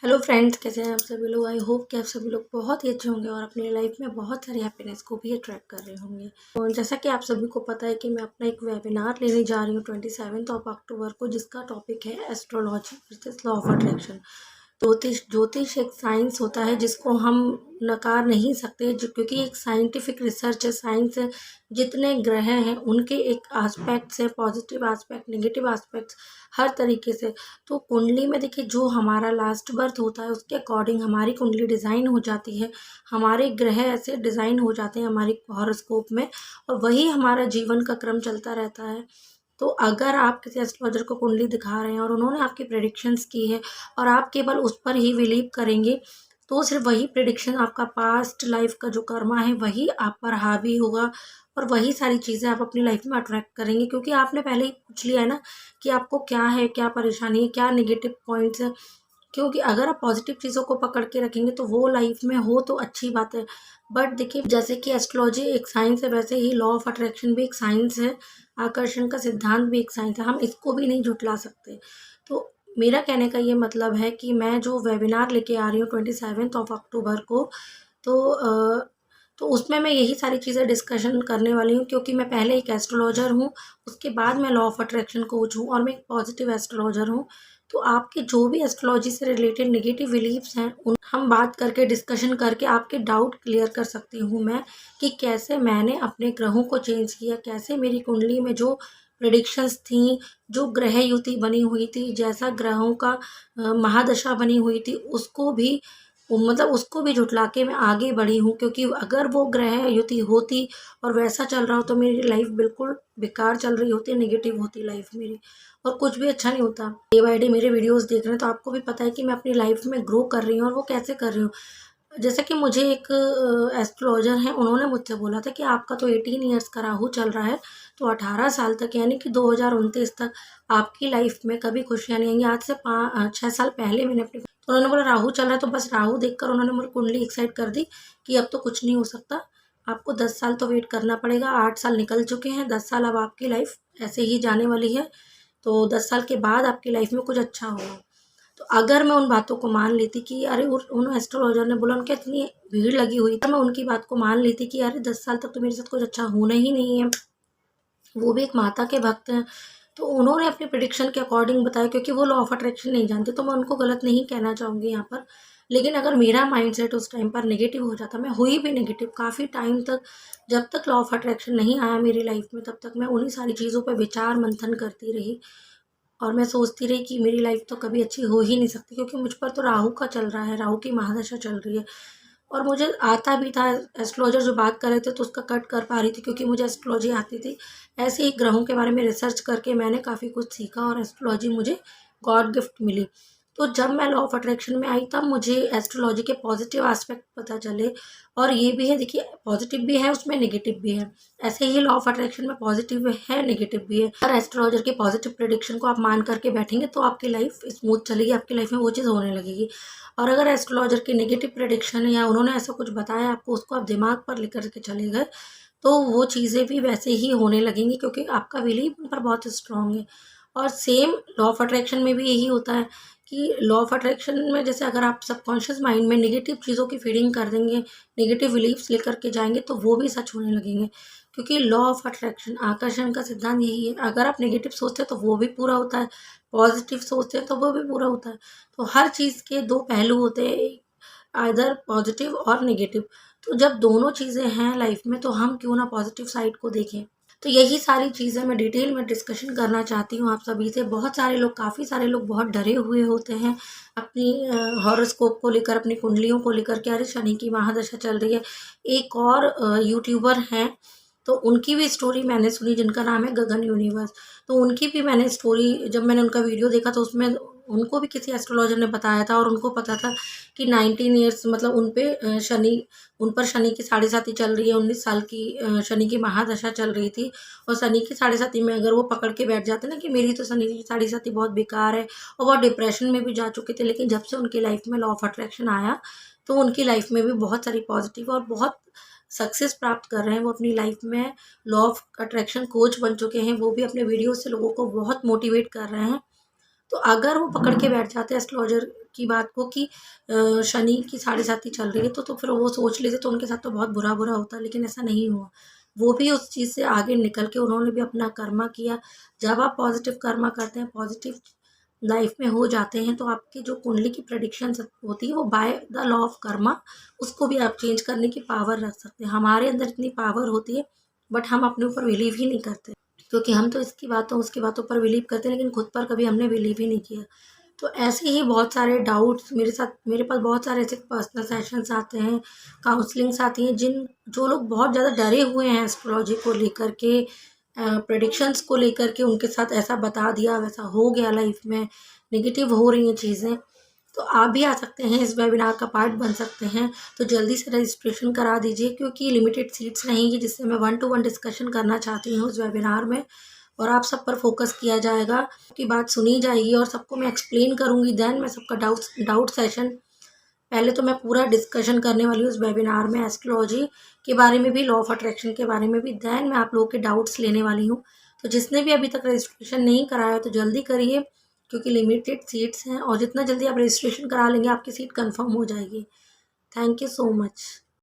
Hello friends, कैसे हैं आप सभी लोग। आई होप कि आप सभी लोग बहुत ही अच्छे होंगे और अपनी लाइफ में बहुत सारी हैप्पीनेस को भी अट्रैक्ट कर रहे होंगे। और जैसा कि आप सभी को पता है कि मैं अपना एक वेबिनार लेने जा रही हूँ 27 को, जिसका टॉपिक है astrology versus law of attraction. ज्योतिष एक साइंस होता है जिसको हम नकार नहीं सकते, जो क्योंकि एक साइंटिफिक रिसर्च है। साइंस है, जितने ग्रह हैं उनके एक एस्पेक्ट्स हैं, पॉजिटिव एस्पेक्ट, नेगेटिव एस्पेक्ट्स, हर तरीके से। तो कुंडली में देखिए, जो हमारा लास्ट बर्थ होता है उसके अकॉर्डिंग हमारी कुंडली डिज़ाइन हो जाती है। हमारे ग्रह ऐसे डिज़ाइन हो जाते हैं हमारी हॉरोस्कोप में, और वही हमारा जीवन का क्रम चलता रहता है। तो अगर आप किसी एस्ट्रोलॉजर को कुंडली दिखा रहे हैं और उन्होंने आपकी प्रेडिक्शंस की है और आप केवल उस पर ही बिलीव करेंगे, तो सिर्फ वही प्रेडिक्शन, आपका पास्ट लाइफ का जो कर्मा है वही आप पर हावी होगा और वही सारी चीज़ें आप अपनी लाइफ में अट्रैक्ट करेंगे। क्योंकि आपने पहले ही पूछ लिया है ना कि आपको क्या है, क्या परेशानी है, क्या नेगेटिव पॉइंट्स है। क्योंकि अगर आप पॉजिटिव चीज़ों को पकड़ के रखेंगे तो वो लाइफ में हो तो अच्छी बात है। बट देखिए, जैसे कि एस्ट्रोलॉजी एक साइंस है, वैसे ही लॉ ऑफ अट्रैक्शन भी एक साइंस है, आकर्षण का सिद्धांत भी एक साइंस है। हम इसको भी नहीं झुठला सकते। तो मेरा कहने का ये मतलब है कि मैं जो वेबिनार लेके आ रही हूँ 27 को, तो तो उसमें मैं यही सारी चीज़ें डिस्कशन करने वाली हूँ। क्योंकि मैं पहले एक एस्ट्रोलॉजर हूँ, उसके बाद मैं लॉ ऑफ अट्रैक्शन कोच हूँ और मैं एक पॉजिटिव एस्ट्रोलॉजर हूँ। तो आपके जो भी एस्ट्रोलॉजी से रिलेटेड नेगेटिव बिलीव्स हैं, उन हम बात करके, डिस्कशन करके आपके डाउट क्लियर कर सकती हूँ मैं, कि कैसे मैंने अपने ग्रहों को चेंज किया, कैसे मेरी कुंडली में जो प्रेडिक्शंस थी, जो ग्रह युति बनी हुई थी, जैसा ग्रहों का महादशा बनी हुई थी, उसको भी मतलब उसको भी झुठला के मैं आगे बढ़ी हूँ। क्योंकि अगर वो ग्रह युति होती और वैसा चल रहा हो तो मेरी लाइफ बिल्कुल बेकार चल रही होती, नेगेटिव होती लाइफ मेरी, और कुछ भी अच्छा नहीं होता। डे बाय डे मेरे वीडियोस देख रहे हैं तो आपको भी पता है कि मैं अपनी लाइफ में ग्रो कर रही हूँ, और वो कैसे कर रही हूँ। जैसे कि मुझे एक एस्ट्रोलॉजर हैं, उन्होंने मुझसे बोला था कि आपका तो 18 ईयर्स का राहु चल रहा है, तो 18 साल तक यानी कि 2029 तक आपकी लाइफ में कभी खुशियाँ नहीं आएंगी। आज से 6 साल पहले मैंने अपनी, तो उन्होंने बोला राहु चल रहा है, तो बस राहु देखकर उन्होंने मेरी कुंडली एक साइड कर दी कि अब तो कुछ नहीं हो सकता, आपको 10 साल तो वेट करना पड़ेगा। 8 साल निकल चुके हैं, 10 साल अब आपकी लाइफ ऐसे ही जाने वाली है, तो 10 साल के बाद आपकी लाइफ में कुछ अच्छा होगा। तो अगर मैं उन बातों को मान लेती कि अरे उन एस्ट्रोलॉजर ने बोला, उनके इतनी भीड़ लगी हुई थी, मैं उनकी बात को मान लेती कि अरे 10 साल तक तो मेरे साथ कुछ अच्छा होना ही नहीं है, वो भी एक माता के भक्त हैं, तो उन्होंने अपनी प्रिडिक्शन के अकॉर्डिंग बताया। क्योंकि वो लॉ ऑफ अट्रैक्शन नहीं जानते, तो मैं उनको गलत नहीं कहना चाहूँगी यहाँ पर। लेकिन अगर मेरा माइंडसेट उस टाइम पर नेगेटिव हो जाता, मैं हुई भी नेगेटिव काफ़ी टाइम तक, जब तक लॉ ऑफ अट्रैक्शन नहीं आया मेरी लाइफ में, तब तक मैं उन्हीं सारी चीज़ों पर विचार मंथन करती रही। और मैं सोचती रही कि मेरी लाइफ तो कभी अच्छी हो ही नहीं सकती, क्योंकि मुझ पर तो राहु का चल रहा है, राहु की महादशा चल रही है। और मुझे आता भी था, एस्ट्रोलॉजर जो बात कर रहे थे तो उसका कट कर पा रही थी, क्योंकि मुझे एस्ट्रोलॉजी आती थी। ऐसे ही ग्रहों के बारे में रिसर्च करके मैंने काफ़ी कुछ सीखा और एस्ट्रोलॉजी मुझे गॉड गिफ्ट मिली। तो जब मैं लॉ ऑफ अट्रैक्शन में आई, तब मुझे एस्ट्रोलॉजी के पॉजिटिव एस्पेक्ट पता चले। और ये भी है, देखिए, पॉजिटिव भी है उसमें, नेगेटिव भी है। ऐसे ही लॉ ऑफ अट्रैक्शन में पॉजिटिव है, नेगेटिव भी है। और एस्ट्रोलॉजर के पॉजिटिव प्रेडिक्शन को आप मान करके बैठेंगे तो आपकी लाइफ स्मूथ चलेगी, आपकी लाइफ में वो चीज़ होने लगेगी। और अगर एस्ट्रोलॉजर की नेगेटिव प्रेडिक्शन है या उन्होंने ऐसा कुछ बताया आपको, उसको आप दिमाग पर लेकर के चले गए, तो वो चीज़ें भी वैसे ही होने लगेंगी, क्योंकि आपका बिलीव उन पर बहुत स्ट्रांग है। और सेम लॉ ऑफ अट्रैक्शन में भी यही होता है कि लॉ ऑफ अट्रैक्शन में, जैसे अगर आप सबकॉन्शियस माइंड में नेगेटिव चीज़ों की फीडिंग कर देंगे, नेगेटिव बिलीव्स लेकर के जाएंगे, तो वो भी सच होने लगेंगे। क्योंकि लॉ ऑफ अट्रैक्शन, आकर्षण का सिद्धांत यही है, अगर आप नेगेटिव सोचते हैं तो वो भी पूरा होता है, पॉजिटिव सोचते हैं तो वो भी पूरा होता है। तो हर चीज़ के दो पहलू होते हैं, आइदर पॉजिटिव और नेगेटिव। तो जब दोनों चीज़ें हैं लाइफ में, तो हम क्यों ना पॉजिटिव साइड को देखें। तो यही सारी चीज़ें मैं डिटेल में डिस्कशन करना चाहती हूँ आप सभी से। बहुत सारे लोग, काफ़ी सारे लोग बहुत डरे हुए होते हैं अपनी हॉरोस्कोप को लेकर, अपनी कुंडलियों को लेकर के, अरे शनि की महादशा चल रही है। एक और यूट्यूबर हैं, तो उनकी भी स्टोरी मैंने सुनी, जिनका नाम है गगन यूनिवर्स। तो उनकी भी मैंने स्टोरी, जब मैंने उनका वीडियो देखा तो उसमें उनको भी किसी एस्ट्रोलॉजर ने बताया था, और उनको पता था कि 19 ईयर्स, मतलब उन पर शनि की साढ़े साती चल रही है। 19 साल की शनि की महादशा चल रही थी। और शनि की साढ़े साती में अगर वो पकड़ के बैठ जाते ना कि मेरी तो शनि की साढ़े साती बहुत बेकार है, और वो डिप्रेशन में भी जा चुके थे। लेकिन जब से उनकी लाइफ में लॉ ऑफ अट्रैक्शन आया, तो उनकी लाइफ में भी बहुत सारी पॉजिटिव और बहुत सक्सेस प्राप्त कर रहे हैं। वो अपनी लाइफ में लॉ ऑफ अट्रैक्शन कोच बन चुके हैं। वो भी अपने वीडियो से लोगों को बहुत मोटिवेट कर रहे हैं। तो अगर वो पकड़ के बैठ जाते हैं एस्ट्रोलॉजर की बात को कि शनि की साढ़े साथी चल रही है तो फिर वो सोच लेते तो उनके साथ तो बहुत बुरा बुरा होता, लेकिन ऐसा नहीं हुआ। वो भी उस चीज़ से आगे निकल के उन्होंने भी अपना कर्मा किया। जब आप पॉजिटिव कर्मा करते हैं, पॉजिटिव लाइफ में हो जाते हैं, तो आपकी जो कुंडली की प्रेडिक्शंस होती है वो by the law of Karma उसको भी आप चेंज करने की पावर रख सकते हैं। हमारे अंदर इतनी पावर होती है, बट हम अपने ऊपर बिलीव ही नहीं करते, क्योंकि हम तो इसकी बातों उसकी बातों पर बिलीव करते हैं, लेकिन खुद पर कभी हमने बिलीव ही नहीं किया। तो ऐसे ही बहुत सारे डाउट्स मेरे पास बहुत सारे ऐसे पर्सनल सेशंस आते हैं, काउंसलिंग्स आती हैं, जो लोग बहुत ज़्यादा डरे हुए हैं एस्ट्रोलॉजी को लेकर के, प्रेडिक्शंस को लेकर के, उनके साथ ऐसा बता दिया, वैसा हो गया, लाइफ में नेगेटिव हो रही हैं चीज़ें, तो आप भी आ सकते हैं, इस वेबिनार का पार्ट बन सकते हैं। तो जल्दी से रजिस्ट्रेशन करा दीजिए, क्योंकि लिमिटेड सीट्स रहेंगी, जिससे मैं 1 to 1 डिस्कशन करना चाहती हूँ उस वेबिनार में, और आप सब पर फोकस किया जाएगा, की बात सुनी जाएगी और सबको मैं एक्सप्लेन करूँगी। देन मैं सबका डाउट सेशन, पहले तो मैं पूरा डिस्कशन करने वाली हूँ उस वेबिनार में, एस्ट्रोलॉजी के बारे में भी, लॉ ऑफ अट्रैक्शन के बारे में भी। देन मैं आप लोगों के डाउट्स लेने वाली हूँ। तो जिसने भी अभी तक रजिस्ट्रेशन नहीं कराया तो जल्दी करिए, क्योंकि लिमिटेड सीट्स हैं, और जितना जल्दी आप रजिस्ट्रेशन करा लेंगे आपकी सीट कंफर्म हो जाएगी। Thank you so much.